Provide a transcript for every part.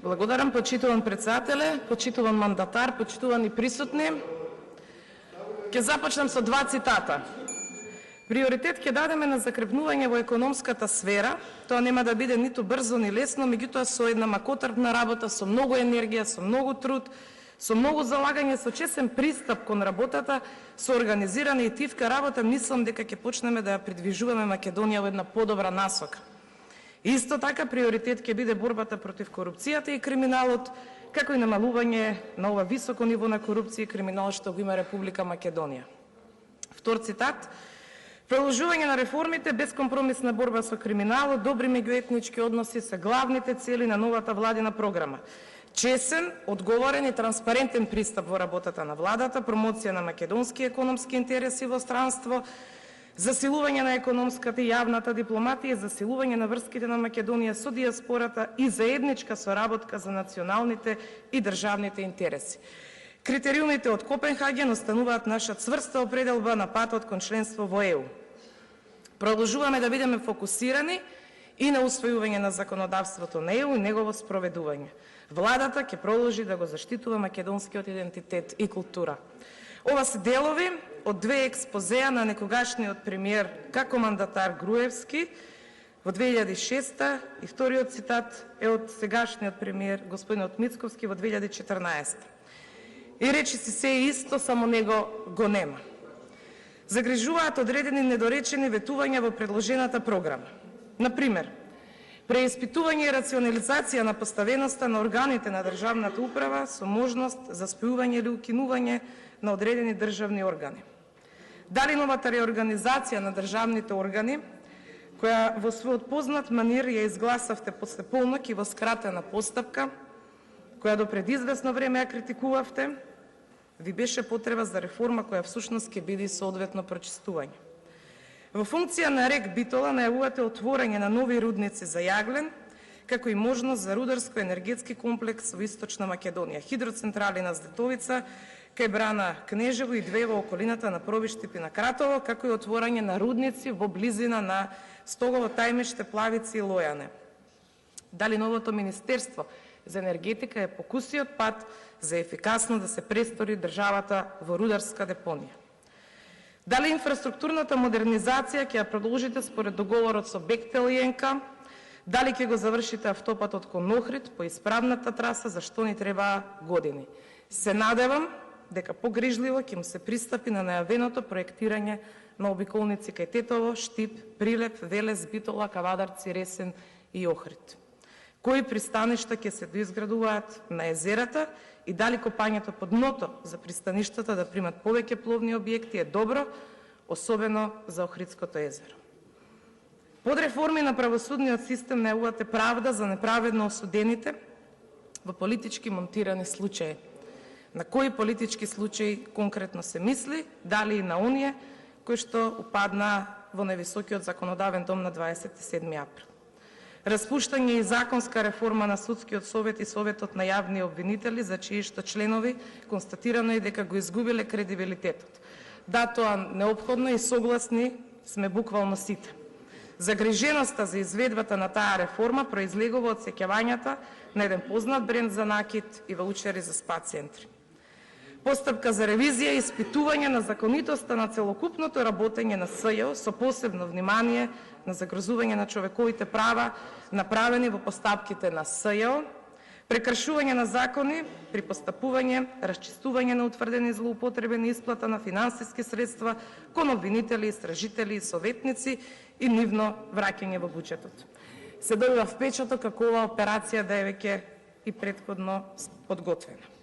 Благодарам, почитуван председателе, почитуван мандатар, почитувани присутни. Ќе започнам со два цитата. Приоритет ќе дадеме на закрепнување во економската сфера. Тоа нема да биде ниту брзо ни лесно, меѓутоа со една макотрпна работа, со многу енергија, со многу труд, со многу залагање, со честен пристап кон работата, со организирана и тивка работа, мислам дека ќе почнеме да ја придвижуваме Македонија во една подобра насока. Исто така, приоритет ќе биде борбата против корупцијата и криминалот, како и намалување на ова високо ниво на корупција и криминал што го има Република Македонија. Втор цитат. Продолжување на реформите, безкомпромисна борба со криминалот, добри меѓуетнички односи се главните цели на новата владина програма. Чесен, одговорен и транспарентен пристап во работата на владата, промоција на македонски економски интереси во странство, засилување на економската и јавната дипломатија, засилување на врските на Македонија со диаспората и заедничка соработка за националните и државните интереси. Критериумите од Копенхаген остануваат наша цврста определба на патот кон членство во ЕУ. Продолжуваме да бидеме фокусирани и на усвојување на законодавството на ЕУ и негово спроведување. Владата ќе продолжи да го заштитува македонскиот идентитет и култура. Ова се делови од две експозеа на некогашниот премиер како мандатар Груевски во 2006 и вториот цитат е од сегашниот премиер господинот Мицковски во 2014. И речи си се исто, само него го нема. Загрижуваат одредени недоречени ветувања во предложената програма. Например, преиспитување и рационализација на поставеноста на органите на државната управа со можност за спојување или укинување на одредени државни органи. Дали новата реорганизација на државните органи, која во својот познат манир ја изгласавте после полнок и во скратена постапка, која до пред известно време ја критикувавте, ви беше потреба за реформа која всушност ќе биде соодветно прочистување. Во функција на рек Битола најавувате отворање на нови рудници за јаглен, како и можност за рударско-енергетски комплекс во Источна Македонија, хидроцентрали на Златовица, кај Брана Кнежево и две во околината на Пробиштипи на Кратово, како и отворање на рудници во близина на Стогово Тајмиште, Плавици и Лојане. Дали новото Министерство за енергетика е покусиот пат за ефикасно да се престори државата во рударска депонија? Дали инфраструктурната модернизација ќе ја продолжите според договорот со Бехтел и НК? Дали ќе го завршите автопатот кон Охрид по исправната траса, за што ни требаа години? Се надевам дека погрижливо ќе му се пристапи на најавеното проектирање на обиколници кај Тетово, Штип, Прилеп, Велес, Битола, Кавадарци, Ресен и Охрид. Кои пристаништа ќе се доизградуваат на езерата и дали копањето под дното за пристаништата да примат повеќе пловни објекти е добро, особено за Охридското езеро. Под реформи на правосудниот систем најавувате правда за неправедно осудените во политички монтирани случаи. На кои политички случаи конкретно се мисли, дали и на оние кои што упадна во невисокиот законодавен дом на 27 април. Распуштање и законска реформа на Судскиот совет и Советот на јавни обвинители, за чии што членови констатирано е дека го изгубиле кредибилитетот. Да, тоа неопходно и согласни сме буквално сите. Загриженоста за изведбата на таа реформа произлегува од сеќавањата на еден познат бренд за накид и ваучери за спа центри. Постапка за ревизија и испитување на законитоста на целокупното работење на СЈО со посебно внимание на загрозување на човековите права направени во постапките на СЈО, прекршување на закони при постапување, расчистување на утврдени злоупотребени исплата на финансиски средства кон обвинители, истражители и советници и нивно враќање во буџетот. Се добива впечаток како ова операција да е веќе и претходно подготвена.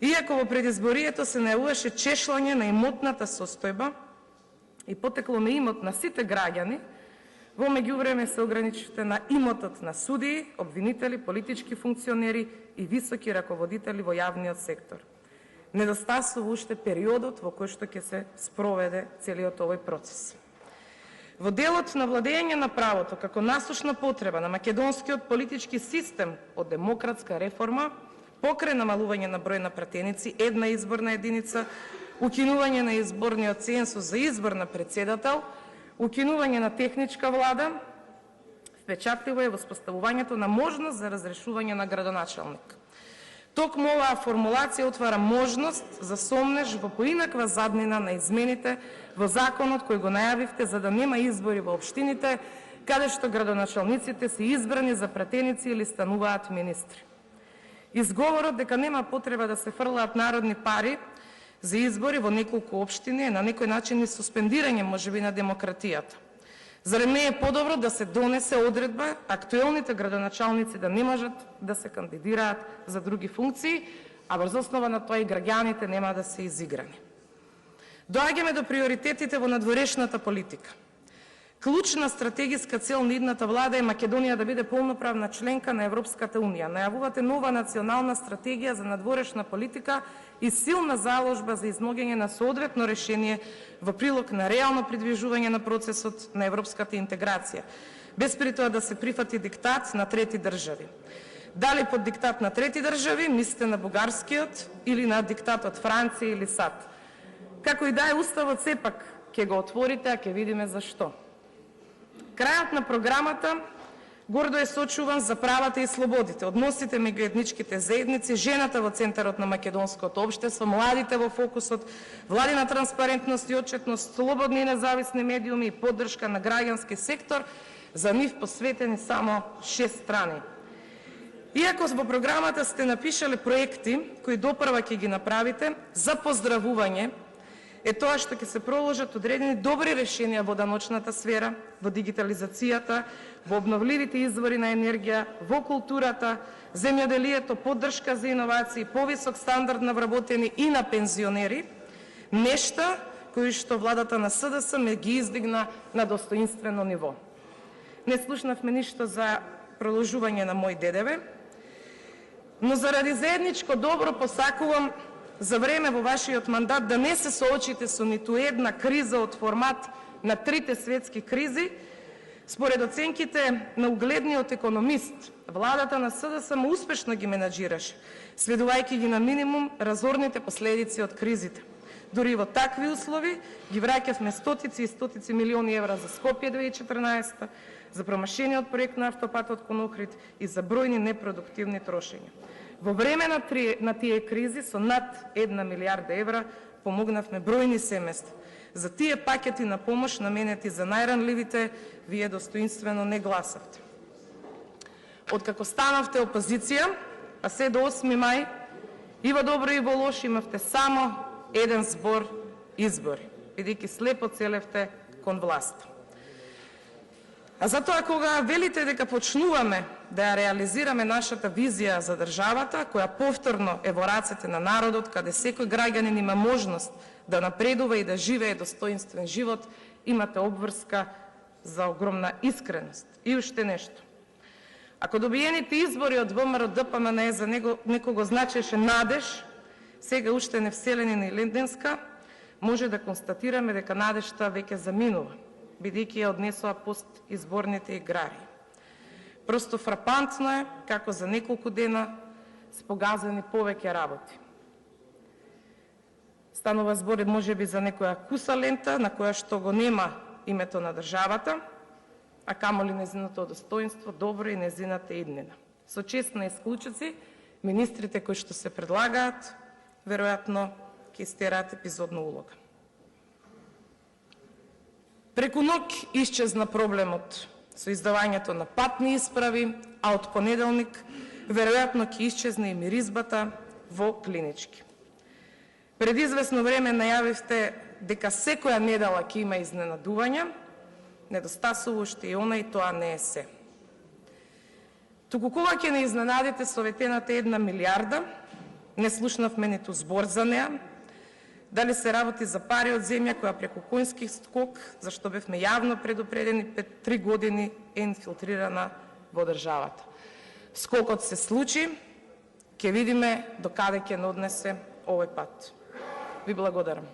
Иако во предизборието се најавуваше чешлање на имотната состојба и потекло на имот на сите граѓани, во меѓувреме се ограничите на имотот на судии, обвинители, политички функционери и високи раководители во јавниот сектор. Недостасува уште периодот во кој што ќе се спроведе целиот овој процес. Во делот на владење на правото како насушна потреба на македонскиот политички систем од демократска реформа, покрај намалување на број на пратеници, една изборна единица, укинување на изборниот цензус за избор на председател, укинување на техничка влада, Впечатливо е воспоставувањето на можност за разрешување на градоначалник. Токму оваа формулација отвара можност за сомнеж во поинаква заднина на измените во законот кој го најавивте за да нема избори во општините, каде што градоначалниците се избрани за пратеници или стануваат министри. Изговорот дека нема потреба да се фрлаат народни пари за избори во неколку општини е на некој начин и суспендирање можеби на демократијата. Зарем не е подобро да се донесе одредба актуелните градоначалници да не можат да се кандидираат за други функции, а врз основа на тоа и граѓаните нема да се изиграни. Доаѓаме до приоритетите во надворешната политика. Клучна стратегиска цел на идната влада е Македонија да биде полноправна членка на Европската унија. Најавувате нова национална стратегија за надворешна политика и силна заложба за измогење на соодветно решение во прилог на реално придвижување на процесот на европската интеграција, без при тоа да се прифати диктат на трети држави. Дали под диктат на трети држави, мислите на бугарскиот или на диктат од Франција или САД. Како и да е, уставот сепак ќе го отворите, а ќе видиме зашто. Крајот на програмата гордо е сочуван за правата и слободите, односите меѓу етничките заедници, жената во центарот на македонското општество, младите во фокусот, владина транспарентност и отчетност, слободни и независни медиуми и поддршка на граѓански сектор, за нив посветени само 6 страни. Иако во програмата сте напишале проекти кои допрва ќе ги направите, за поздравување е тоа што ќе се проложат одредени добри решенија во даночната сфера, во дигитализацијата, во обновливите извори на енергија, во културата, земјоделието, поддршка за иновации, повисок стандард на вработени и на пензионери, нешта кои што владата на СДС ме ги издигна на достоинствено ниво. Не слушнавме ништо за продолжување на мој ДДВ, но заради заедничко добро посакувам за време во вашиот мандат да не се соочите со ниту една криза од формат на трите светски кризи. Според оценките на угледниот економист, владата на СДС успешно ги менаџираше, сведувајќи ги на минимум разорните последици од кризите. Дури во такви услови ги враќавме стотици и стотици милиони евра за Скопје 2014, за промашениот проект на автопатот кон Охрид и за бројни непродуктивни трошења. Во време на тие кризи со над 1 милиарда евра помогнавме бројни семејства. За тие пакети на помош наменети за најранливите, вие достоинствено не гласавте. Откако станавте опозиција, а се до 8 мај, и во добро и во лошо имавте само еден збор избори, бидејќи слепо целевте кон власт. А затоа кога велите дека почнуваме да ја реализираме нашата визија за државата, која повторно е во рацете на народот, каде секој граѓанин има можност да напредува и да живее достоинствен живот, имате обврска за огромна искреност. И уште нешто. Ако добиените избори од ВМРО ДПМНЕ за некого значеше надеж, сега уште не вселени на Илинденска, може да констатираме дека надежта веќе заминува, бидејќи ја однесоа постизборните играри. Просто фрапантно е како за неколку дена се погазени повеќе работи. Станува збор можеби за некоја куса лента на која што го нема името на државата, а камоли незиното достоинство, добро и незината иднина. Со чест на исклучици, министрите кои што се предлагаат, веројатно ќе истераат епизодна улога. Преку ноќ исчезна проблемот со издавањето на патни исправи, а од понеделник веројатно ќе исчезне и миризбата во клинички. Пред известно време најавивте дека секоја недела ќе има изненадувања, недостасува уште и она и тоа не е се. Туку кога ќе не изненадите со ветената 1 милиарда, не слушнавме ниту збор за неа, дали се работи за пари од земја која преку конски скок, зашто бевме јавно предупредени пред 3 години, е инфилтрирана во државата. Скокот се случи, ќе видиме до каде ќе не однесе овој пат. Ви благодарам.